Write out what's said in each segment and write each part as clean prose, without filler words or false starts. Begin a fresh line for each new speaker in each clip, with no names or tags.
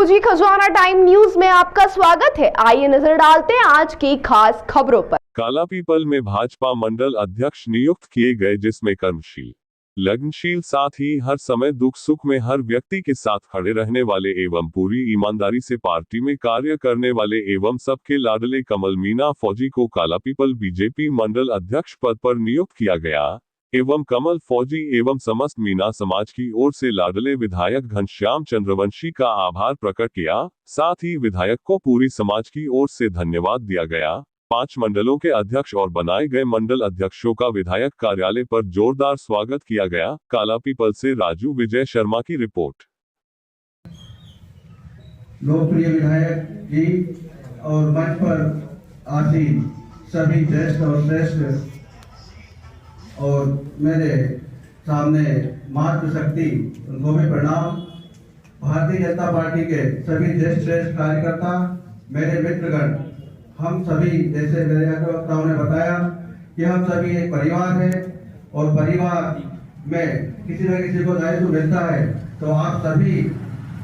जी, खजाना time news में आपका स्वागत है। आइए नजर डालते हैं आज की खास खबरों पर।
कालापीपल में भाजपा मंडल अध्यक्ष नियुक्त किए गए, जिसमें कर्मशील, लगनशील, साथ ही हर समय दुख सुख में हर व्यक्ति के साथ खड़े रहने वाले एवं पूरी ईमानदारी से पार्टी में कार्य करने वाले एवं सबके लाडले कमल मीणा फौजी को कालापीपल बीजेपी मंडल अध्यक्ष पद पर नियुक्त किया गया एवं कमल फौजी एवं समस्त मीणा समाज की ओर से लाडले विधायक घनश्याम चंद्रवंशी का आभार प्रकट किया। साथ ही विधायक को पूरी समाज की ओर से धन्यवाद दिया गया। 5 मंडलों के अध्यक्ष और बनाए गए मंडल अध्यक्षों का विधायक कार्यालय पर जोरदार स्वागत किया गया। कालापीपल से राजू विजय शर्मा की रिपोर्ट।
लोकप्रिय विधायक जी और मंच पर आसीन सभी ज्येष्ठ और श्रेष्ठ और मेरे सामने मातृशक्ति, उनको भी प्रणाम। भारतीय जनता पार्टी के सभी ज्येष्ठ श्रेष्ठ कार्यकर्ता, मेरे मित्रगण, हम सभी, जैसे मेरे अधिवक्ताओं ने बताया कि हम सभी एक परिवार है और परिवार में किसी न किसी को दायित्व मिलता है, तो आप सभी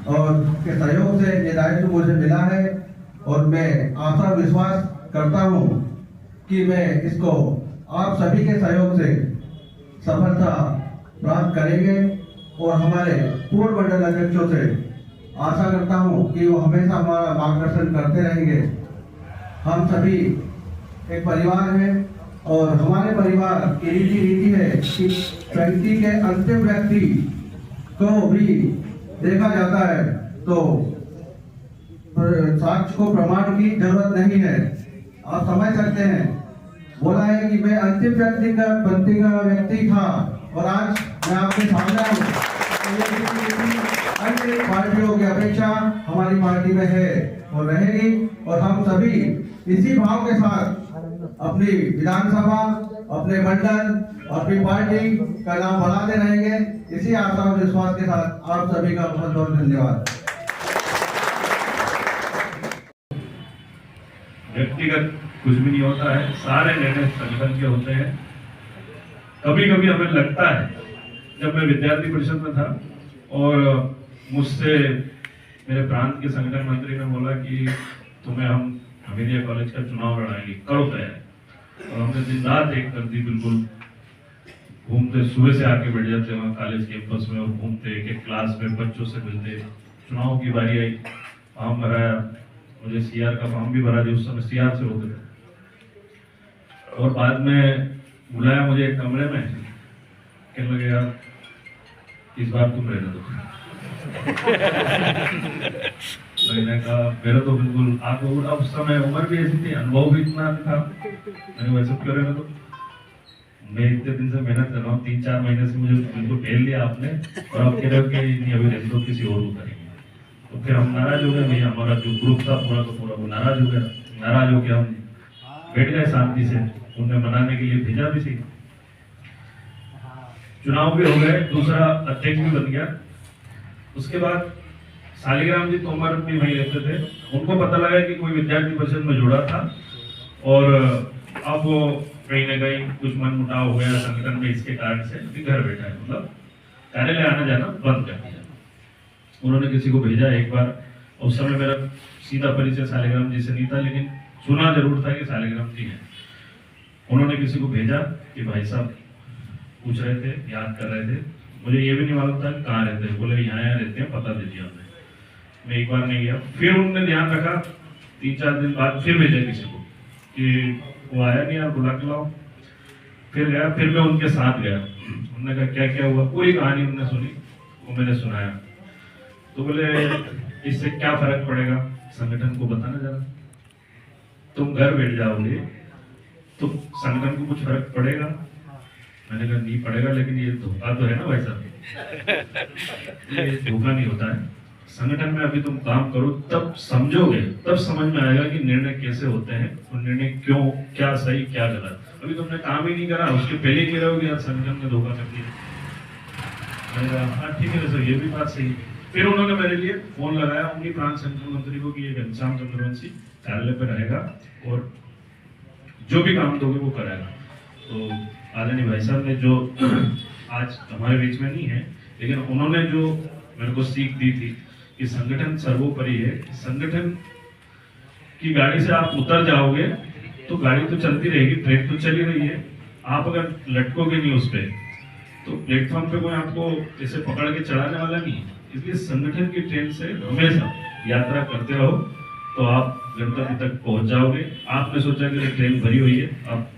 और के सहयोग से ये दायित्व मुझे मिला है और मैं आशा विश्वास करता हूँ कि मैं इसको आप सभी के सहयोग से सफलता प्राप्त करेंगे और हमारे पूर्व मंडल अध्यक्षों से आशा करता हूं कि वो हमेशा हमारा मार्गदर्शन करते रहेंगे। हम सभी एक परिवार हैं और हमारे परिवार की रीति है कि व्यक्ति के अंतिम व्यक्ति को भी देखा जाता है, तो साक्ष्य को प्रमाण की जरूरत नहीं है। आप समझ सकते हैं, बोला है कि मैं अंतिम व्यक्ति था और आज मैं आपके सामने हूँ। अन्य पार्टियों की अपेक्षा हमारी पार्टी में है और रहेगी और हम सभी इसी भाव के साथ अपनी विधानसभा, अपने मंडल और अपनी पार्टी का नाम बढ़ाते रहेंगे। इसी आशा और विश्वास के साथ आप सभी का बहुत बहुत धन्यवाद।
व्यक्तिगत कुछ भी नहीं होता है, सारे निर्णय संगठन के होते हैं। कभी कभी हमें लगता है, जब मैं विद्यार्थी परिषद में था और मुझसे मेरे प्रांत के संगठन मंत्री ने बोला कि तुम्हें हम हमीदिया कॉलेज का चुनाव लड़ाएंगे, करो तैयार। और हमने दिन रात एक कर दी, बिल्कुल घूमते, सुबह से आके बैठ जाते वहाँ कॉलेज कैंपस में और घूमते, एक एक क्लास में बच्चों से मिलते। चुनाव की बारी आई, फॉर्म भराया, मुझे सीआर का फॉर्म भी भरा दिया, उस समय सीआर से होते थे। और बाद में बुलाया मुझे एक कमरे में, कहने लगे यार इस बार तुम रहने दो। मैंने कहा मेरा तो बिल्कुल, आप उस समय उम्र भी ऐसी थी, अनुभव भी इतना था, मैंने वैसे क्यों रहने दो, मैं इतने दिन से मेहनत कर रहा हूँ, 3-4 महीने से मुझे बिल्कुल फेल लिया आपने और आप कह रहे हो कि नहीं अभी रहने दो, किसी और को करेंगे। तो फिर हम नाराज हो गए, भैया हमारा जो ग्रुप था पूरा तो पूरा वो नाराज हो गया। नाराज हो गया, हम बैठ गए शांति से, उन्हें मनाने के लिए भेजा भी थी। चुनाव भी हो गए, दूसरा अध्यक्ष भी बन गया। उसके बाद शालिग्राम जी तोमर भी वहीं रहते थे, उनको पता लगा कि कोई विद्यार्थी परिषद में जुड़ा था और अब वो कहीं ना कहीं कुछ मन मुटाव हो गया संगठन में, इसके कारण से घर बैठा है, मतलब कार्यालय आना जाना बंद कर दिया। उन्होंने किसी को भेजा एक बार, उस समय मेरा सीधा परिचय शालिग्राम जी से नहीं था, लेकिन सुना जरूर था कि शालिग्राम जी हैं। उन्होंने किसी को भेजा कि भाई साहब पूछ रहे थे, याद कर रहे थे, मुझे ये भी नहीं मालूम था कि कहाँ रहते हैं, बोले यहाँ रहते हैं, पता दीजिए हमें। मैं एक बार नहीं गया, फिर उन्होंने ध्यान रखा, 3-4 दिन बाद फिर भेजा किसी को कि वो आया नहीं यार, बुला के लाओ। फिर गया, फिर मैं उनके साथ गया। उन्होंने कहा क्या क्या हुआ, पूरी कहानी उन्होंने सुनी, वो मैंने सुनाया। तो बोले इससे क्या फर्क पड़ेगा, संगठन को बताना जरा, तुम घर बैठ जाओगे तो संगठन को कुछ फर्क पड़ेगा। मैंने कहा नहीं पड़ेगा, लेकिन ये धोखा तो है ना भाई साहब, ये धोखा नहीं होता है। संगठन में अभी तुम काम करो, तब समझोगे, तब समझ में आएगा कि निर्णय कैसे होते हैं और निर्णय क्यों, क्या सही क्या गलत। अभी तुमने काम ही नहीं करा, उसके पहले ही कह रहे हो कि यार संगठन ने धोखा कर दिया। मैंने कहा हाँ ठीक है सर, ये भी बात सही है। फिर उन्होंने मेरे लिए फोन लगाया उन्हीं प्रांत संगठन मंत्री को कि ये घनश्याम चंद्रवंशी कार्यालय पर रहेगा और जो भी काम दोगे वो करेगा। तो आदरणीय भाई साहब ने जो आज हमारे बीच में नहीं है, लेकिन उन्होंने जो मेरे को सीख दी थी कि संगठन सर्वोपरि है। संगठन की गाड़ी से आप उतर जाओगे तो गाड़ी तो चलती रहेगी, ट्रेन तो चली रही है, आप अगर लटकोगे नहीं उस पे तो प्लेटफॉर्म पे कोई आपको ऐसे पकड़ के चढ़ाने वाला नहीं है। इसलिए संगठन की ट्रेन से हमेशा यात्रा करते रहो तो आप गंतव्य तक पहुंच जाओगे। आपने सोचा कि ट्रेन भरी हुई है, अब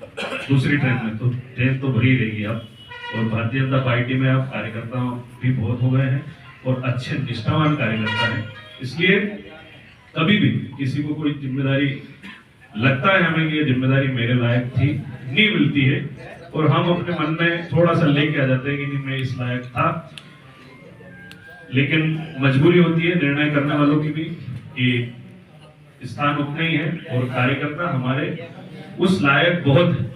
दूसरी ट्रेन में तो ट्रेन तो भरी रहेगी अब। और भारतीय जनता पार्टी में अब कार्यकर्ता भी बहुत हो गए हैं और अच्छे निष्ठावान कार्यकर्ता हैं। इसलिए कभी भी किसी को कोई जिम्मेदारी लगता है हमें कि ये जिम्मेदारी मेरे लायक थी, नहीं मिलती है और हम अपने मन में थोड़ा सा लेके आ जाते हैं कि नहीं मैं इस लायक था, लेकिन मजबूरी होती है निर्णय करने वालों की भी कि स्थान उतना ही है और कार्यकर्ता हमारे उस लायक बहुत है।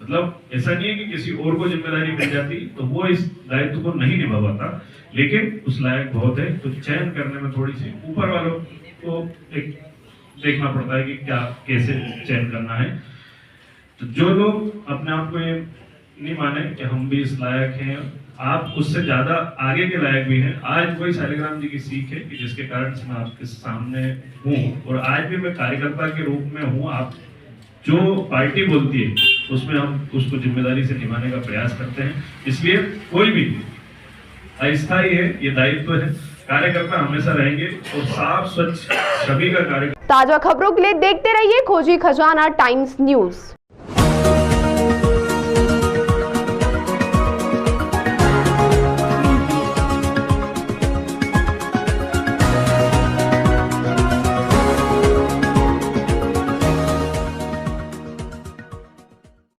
मतलब ऐसा नहीं है कि किसी और को जिम्मेदारी मिल जाती तो वो इस दायित्व को नहीं निभा पाता, लेकिन उस लायक बहुत है। तो चयन करने में थोड़ी सी ऊपर वालों को एक देखना पड़ता है कि क्या कैसे चयन करना है। तो जो लोग अपने आप को ये नहीं माने कि हम भी इस लायक हैं, आप उससे ज्यादा आगे के लायक भी हैं। आज वही शालिग्राम जी की सीख है कि जिसके कारण से मैं आपके सामने हूँ और आज भी मैं कार्यकर्ता के रूप में हूँ। आप जो पार्टी बोलती है उसमें हम उसको जिम्मेदारी से निभाने का प्रयास करते हैं। इसलिए कोई भी अस्थायी है, ये दायित्व है। कार्यकर्ता हमेशा रहेंगे और साफ स्वच्छ सभी का कार्य।
ताजा खबरों के लिए देखते रहिए खोजी खजाना टाइम्स न्यूज।